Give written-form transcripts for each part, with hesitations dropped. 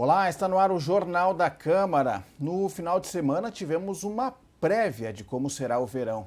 Olá, está no ar o Jornal da Câmara. No final de semana tivemos uma prévia de como será o verão.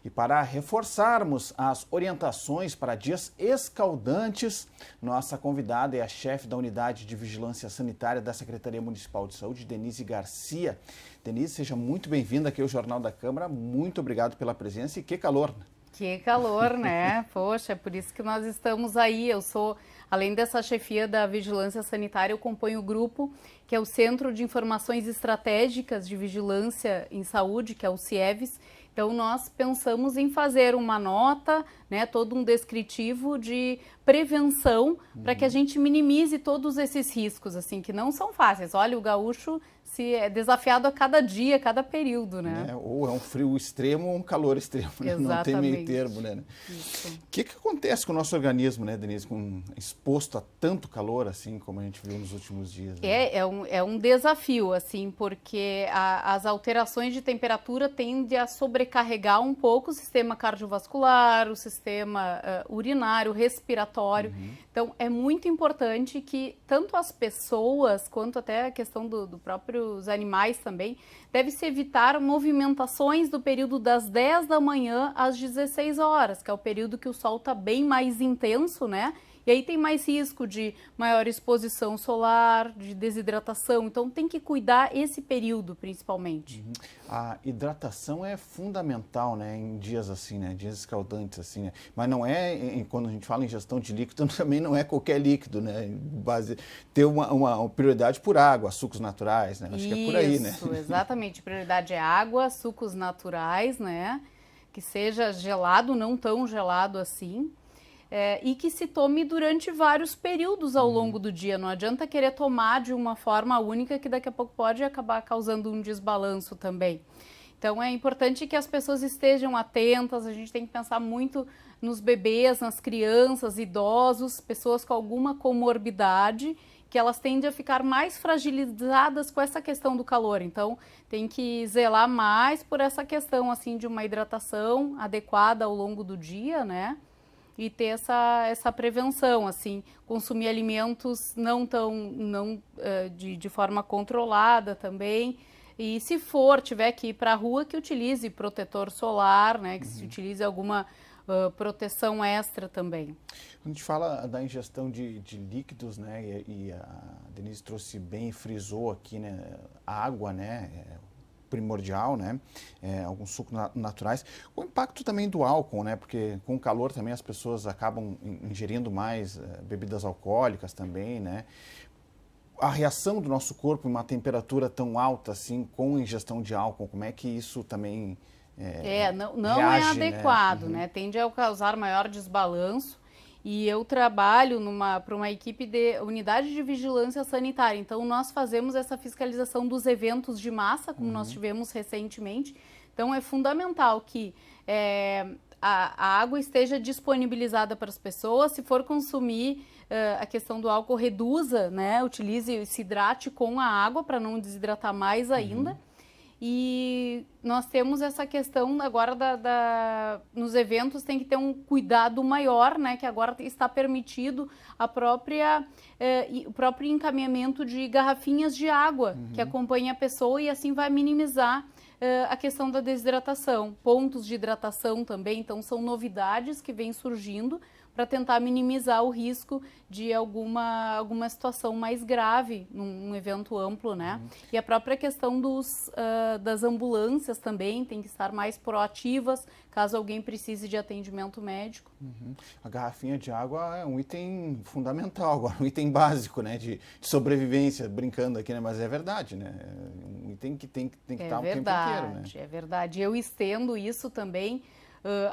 E para reforçarmos as orientações para dias escaldantes, nossa convidada é a chefe da Unidade de Vigilância Sanitária da Secretaria Municipal de Saúde, Denise Garcia. Denise, seja muito bem-vinda aqui ao Jornal da Câmara. Muito obrigado pela presença e que calor. Que calor, né? Poxa, é por isso que nós estamos aí. Eu sou, além dessa chefia da Vigilância Sanitária, eu componho o grupo, que é o Centro de Informações Estratégicas de Vigilância em Saúde, que é o CIEVS. Então, nós pensamos em fazer uma nota, né, todo um descritivo de prevenção para que a gente minimize todos esses riscos, assim, que não são fáceis. Olha, o gaúcho se é desafiado a cada dia, a cada período, né? Ou é um frio extremo ou um calor extremo, né? Não tem meio termo, né? Isso. O que acontece com o nosso organismo, né, Denise, exposto a tanto calor, assim, como a gente viu nos últimos dias? Né? É um desafio, assim, porque as alterações de temperatura tendem a sobrecarregar um pouco o sistema cardiovascular, o sistema urinário, respiratório. Então, é muito importante que tanto as pessoas, quanto até a questão do próprios animais também, deve-se evitar movimentações do período das 10 da manhã às 16 horas, que é o período que o sol está bem mais intenso, né? E aí tem mais risco de maior exposição solar, de desidratação. Então tem que cuidar esse período, principalmente. A hidratação é fundamental, né, em dias assim, né, dias escaldantes assim, né? Mas não é, quando a gente fala em ingestão de líquido, também não é qualquer líquido, né? Ter uma prioridade por água, sucos naturais, né? Acho que é por aí, né? Isso, exatamente. Prioridade é água, sucos naturais, né? Que seja gelado, não tão gelado assim. E que se tome durante vários períodos ao longo do dia. Não adianta querer tomar de uma forma única que daqui a pouco pode acabar causando um desbalanço também. Então é importante que as pessoas estejam atentas, a gente tem que pensar muito nos bebês, nas crianças, idosos, pessoas com alguma comorbidade, que elas tendem a ficar mais fragilizadas com essa questão do calor. Então tem que zelar mais por essa questão assim de uma hidratação adequada ao longo do dia, né? E ter essa prevenção, assim, consumir alimentos de forma controlada também. E se tiver que ir para a rua, que utilize protetor solar, né? Que se utilize alguma proteção extra também. Quando a gente fala da ingestão de líquidos, né? E a Denise trouxe bem, frisou aqui, né? A água, né? Primordial, né? Alguns sucos naturais. O impacto também do álcool, né? Porque com o calor também as pessoas acabam ingerindo mais bebidas alcoólicas também, né? A reação do nosso corpo em uma temperatura tão alta assim, com ingestão de álcool, como é que isso também não reage, é adequado, né? Tende a causar maior desbalanço. E eu trabalho para uma equipe de unidade de vigilância sanitária. Então, nós fazemos essa fiscalização dos eventos de massa, como nós tivemos recentemente. Então, é fundamental que a água esteja disponibilizada para as pessoas. Se for consumir a questão do álcool, reduza, né? Utilize, se hidrate com a água para não desidratar mais ainda. E nós temos essa questão agora nos eventos tem que ter um cuidado maior, né? Que agora está permitido o próprio encaminhamento de garrafinhas de água que acompanha a pessoa e assim vai minimizar a questão da desidratação. Pontos de hidratação também, então são novidades que vêm surgindo para tentar minimizar o risco de alguma situação mais grave num evento amplo, né? E a própria questão das ambulâncias também tem que estar mais proativas, caso alguém precise de atendimento médico. A garrafinha de água é um item fundamental, agora, um item básico, né? De sobrevivência, brincando aqui, né? Mas é verdade, né? É um item que tem que estar o tempo inteiro, né? É verdade. Eu estendo isso também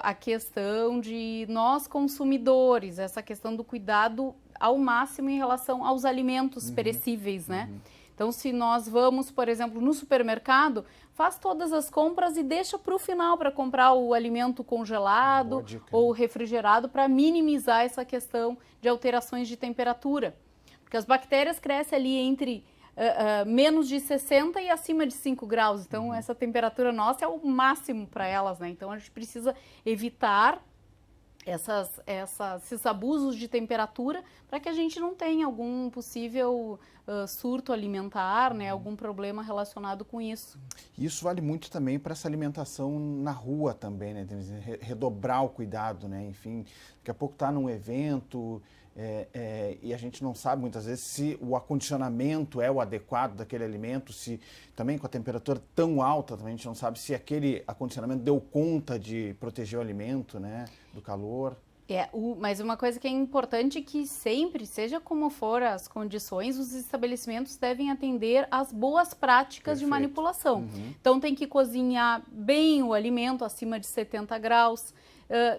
a questão de nós consumidores, essa questão do cuidado ao máximo em relação aos alimentos perecíveis, né? Então, se nós vamos, por exemplo, no supermercado, faz todas as compras e deixa para o final para comprar o alimento congelado ou refrigerado para minimizar essa questão de alterações de temperatura. Porque as bactérias crescem ali entre menos de 60 e acima de 5 graus. Então, essa temperatura nossa é o máximo para elas, né? Então, a gente precisa evitar esses abusos de temperatura, para que a gente não tenha algum possível surto alimentar, né, algum problema relacionado com isso. Isso vale muito também para essa alimentação na rua também, né? Redobrar o cuidado, né? Enfim, daqui a pouco está num evento e a gente não sabe muitas vezes se o acondicionamento é o adequado daquele alimento, se também com a temperatura tão alta, também a gente não sabe se aquele acondicionamento deu conta de proteger o alimento, né? Do calor. Mas uma coisa que é importante é que sempre, seja como for as condições, os estabelecimentos devem atender às boas práticas de manipulação. Então tem que cozinhar bem o alimento acima de 70 graus,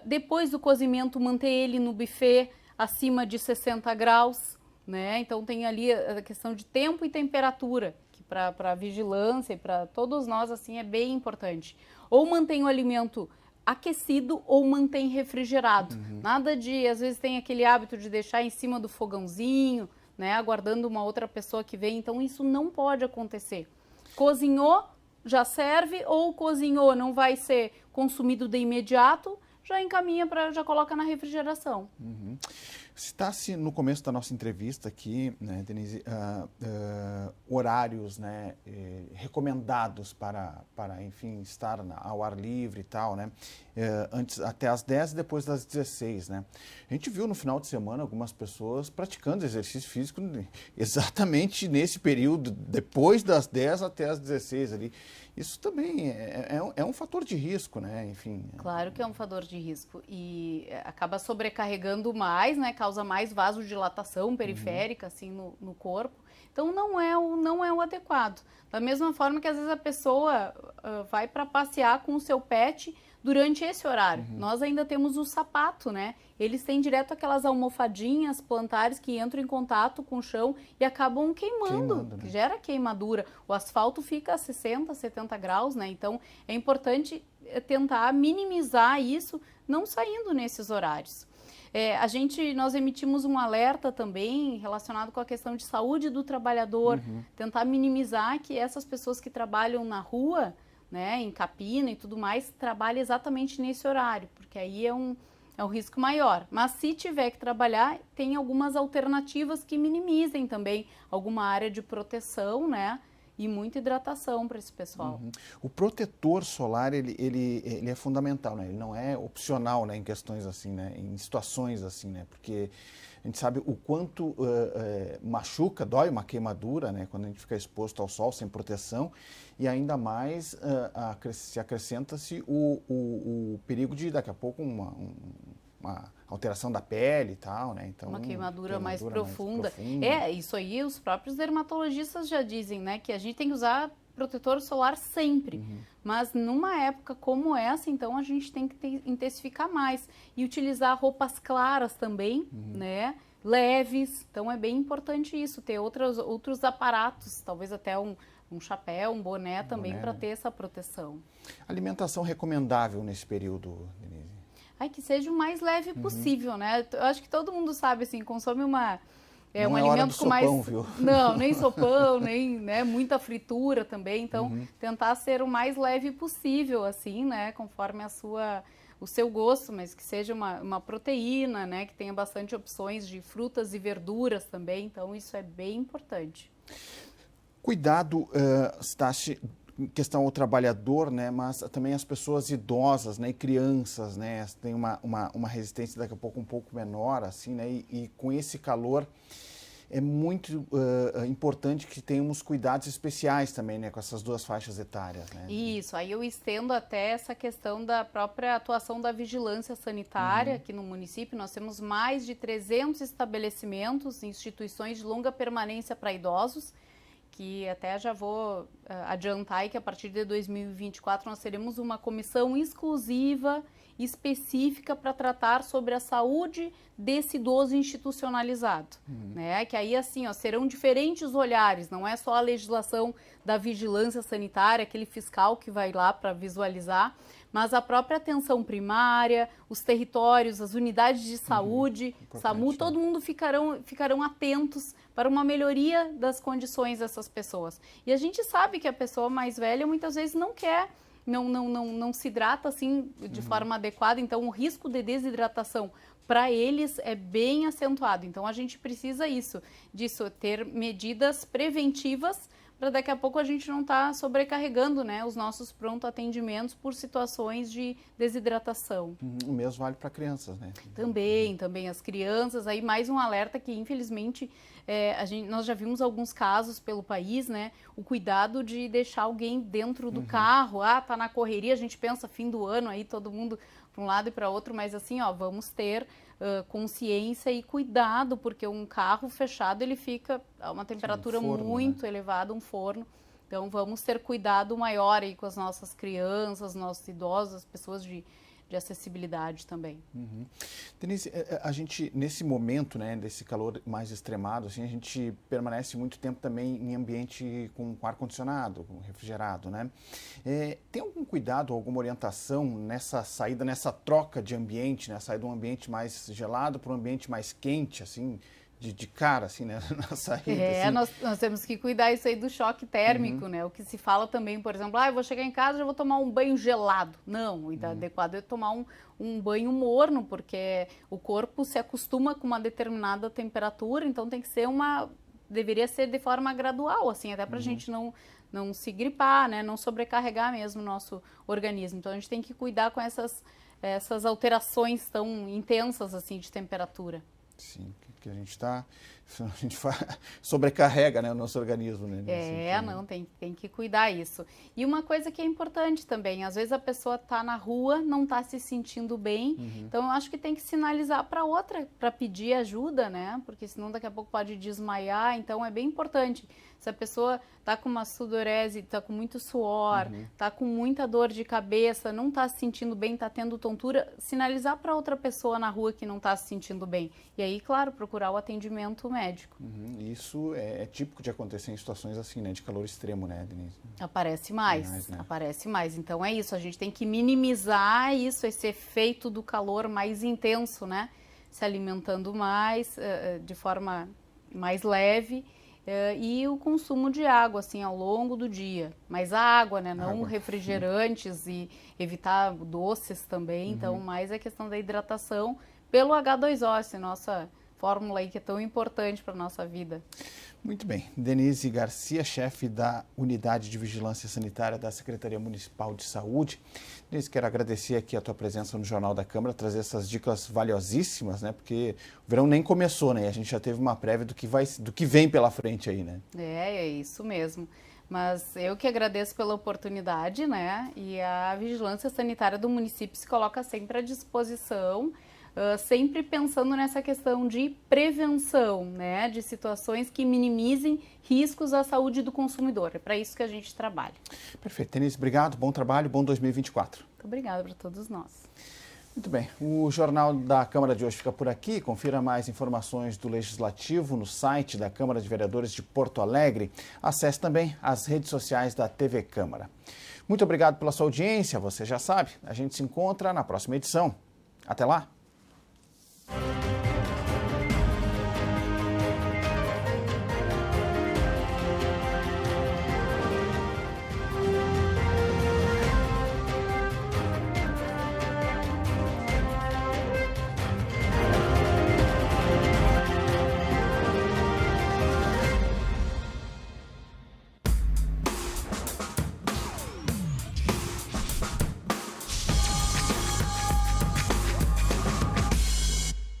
depois do cozimento manter ele no buffet acima de 60 graus, né? Então tem ali a questão de tempo e temperatura, que para vigilância e para todos nós assim é bem importante. Ou mantém o alimento aquecido ou mantém refrigerado. Nada de, às vezes tem aquele hábito de deixar em cima do fogãozinho, né, aguardando uma outra pessoa que vem, então isso não pode acontecer. Cozinhou, já serve, ou cozinhou, não vai ser consumido de imediato, já encaminha já coloca na refrigeração. Citasse no começo da nossa entrevista aqui, né, Denise, horários, né, recomendados para enfim, estar ao ar livre e tal, né, antes até às 10 e depois das 16, né. A gente viu no final de semana algumas pessoas praticando exercício físico exatamente nesse período, depois das 10 até as 16 ali. Isso também é um fator de risco, né, enfim. Claro que é um fator de risco e acaba sobrecarregando mais, né, causa mais vasodilatação periférica, assim, no corpo. Então, não é o adequado. Da mesma forma que, às vezes, a pessoa vai para passear com o seu pet durante esse horário. Nós ainda temos o sapato, né? Eles têm direto aquelas almofadinhas plantares que entram em contato com o chão e acabam queimando, né? Gera queimadura. O asfalto fica a 60, 70 graus, né? Então, é importante tentar minimizar isso, não saindo nesses horários. Nós emitimos um alerta também relacionado com a questão de saúde do trabalhador, tentar minimizar que essas pessoas que trabalham na rua, né, em capina e tudo mais, trabalhem exatamente nesse horário, porque aí é um risco maior. Mas se tiver que trabalhar, tem algumas alternativas que minimizem também alguma área de proteção, né? E muita hidratação para esse pessoal. O protetor solar, ele é fundamental, né? Ele não é opcional, né, em questões assim, né? Em situações assim, né? Porque a gente sabe o quanto machuca, dói uma queimadura, né? Quando a gente fica exposto ao sol sem proteção. E ainda mais se acrescenta-se o perigo de, daqui a pouco, uma alteração da pele e tal, né? Então, uma queimadura mais profunda. Isso aí os próprios dermatologistas já dizem, né? Que a gente tem que usar protetor solar sempre. Mas numa época como essa, então, a gente tem que intensificar mais. E utilizar roupas claras também, né? Leves. Então, é bem importante isso, ter outros aparatos, talvez até um chapéu, um boné também, para ter essa proteção. Alimentação recomendável nesse período, Denise? Que seja o mais leve possível, né? Eu acho que todo mundo sabe, assim, consome um não alimento com sopão, mais... Viu? Não, nem sopão, nem, né, muita fritura também. Então, tentar ser o mais leve possível, assim, né? Conforme o seu gosto, mas que seja uma proteína, né? Que tenha bastante opções de frutas e verduras também. Então, isso é bem importante. Cuidado, Stassi, em questão ao trabalhador, né, mas também as pessoas idosas, né, e crianças, né, tem uma resistência daqui a pouco um pouco menor, assim, né, e com esse calor é muito importante que tenhamos cuidados especiais também, né, com essas duas faixas etárias, né. Isso, aí eu estendo até essa questão da própria atuação da vigilância sanitária aqui no município. Nós temos mais de 300 estabelecimentos, instituições de longa permanência para idosos, que até já vou adiantar aí que a partir de 2024 nós teremos uma comissão exclusiva, específica para tratar sobre a saúde desse idoso institucionalizado, né? Que aí assim, ó, serão diferentes olhares, não é só a legislação da vigilância sanitária, aquele fiscal que vai lá para visualizar, mas a própria atenção primária, os territórios, as unidades de saúde, SAMU, todo mundo ficarão atentos para uma melhoria das condições dessas pessoas. E a gente sabe que a pessoa mais velha muitas vezes não quer não se hidrata assim de forma adequada, então o risco de desidratação para eles é bem acentuado. Então a gente precisa disso, ter medidas preventivas para daqui a pouco a gente não estar sobrecarregando, né, os nossos pronto atendimentos por situações de desidratação. O mesmo vale para crianças, né? Também as crianças. Aí mais um alerta que infelizmente nós já vimos alguns casos pelo país, né? O cuidado de deixar alguém dentro do carro, tá na correria, a gente pensa fim do ano aí todo mundo para um lado e para outro, mas assim, vamos ter consciência e cuidado, porque um carro fechado ele fica a uma temperatura muito elevada, um forno. Então vamos ter cuidado maior aí com as nossas crianças, nossos idosos, as pessoas de acessibilidade também. Denise, a gente, nesse momento, né, desse calor mais extremado, assim, a gente permanece muito tempo também em ambiente com ar-condicionado, com refrigerado, né? Tem algum cuidado, alguma orientação nessa saída, nessa troca de ambiente, né? Sair de um ambiente mais gelado para um ambiente mais quente, assim, de cara, assim, né, na saída. Assim. Nós temos que cuidar isso aí do choque térmico, né? O que se fala também, por exemplo, eu vou chegar em casa e já vou tomar um banho gelado. Não, o adequado é tomar um banho morno, porque o corpo se acostuma com uma determinada temperatura, então tem que ser deveria ser de forma gradual, assim, até para a gente não se gripar, né? Não sobrecarregar mesmo o nosso organismo. Então a gente tem que cuidar com essas alterações tão intensas, assim, de temperatura. Sim, que a gente sobrecarrega, né, o nosso organismo, né? Tem que cuidar isso. E uma coisa que é importante também, às vezes a pessoa está na rua, não está se sentindo bem, então eu acho que tem que sinalizar para outra, para pedir ajuda, né? Porque senão daqui a pouco pode desmaiar, então é bem importante. Se a pessoa está com uma sudorese, está com muito suor, está com muita dor de cabeça, não está se sentindo bem, está tendo tontura, sinalizar para outra pessoa na rua que não está se sentindo bem. E aí, claro, procurar o atendimento médico. Isso é típico de acontecer em situações assim, né, de calor extremo, né, Denise? Aparece mais. Então é isso, a gente tem que minimizar isso, esse efeito do calor mais intenso, né? Se alimentando mais, de forma mais leve. E o consumo de água, assim, ao longo do dia. Mas a água, né? Não refrigerantes e evitar doces também. Então, mais a questão da hidratação pelo H2O, essa nossa fórmula aí que é tão importante para a nossa vida. Muito bem. Denise Garcia, chefe da Unidade de Vigilância Sanitária da Secretaria Municipal de Saúde. Denise, quero agradecer aqui a tua presença no Jornal da Câmara, trazer essas dicas valiosíssimas, né? Porque o verão nem começou, né? E a gente já teve uma prévia do que vem pela frente aí, né? É isso mesmo. Mas eu que agradeço pela oportunidade, né? E a Vigilância Sanitária do município se coloca sempre à disposição, sempre pensando nessa questão de prevenção, né, de situações que minimizem riscos à saúde do consumidor. É para isso que a gente trabalha. Perfeito. Denise, obrigado, bom trabalho, bom 2024. Muito obrigada para todos nós. Muito bem, o Jornal da Câmara de hoje fica por aqui. Confira mais informações do Legislativo no site da Câmara de Vereadores de Porto Alegre. Acesse também as redes sociais da TV Câmara. Muito obrigado pela sua audiência, você já sabe, a gente se encontra na próxima edição. Até lá!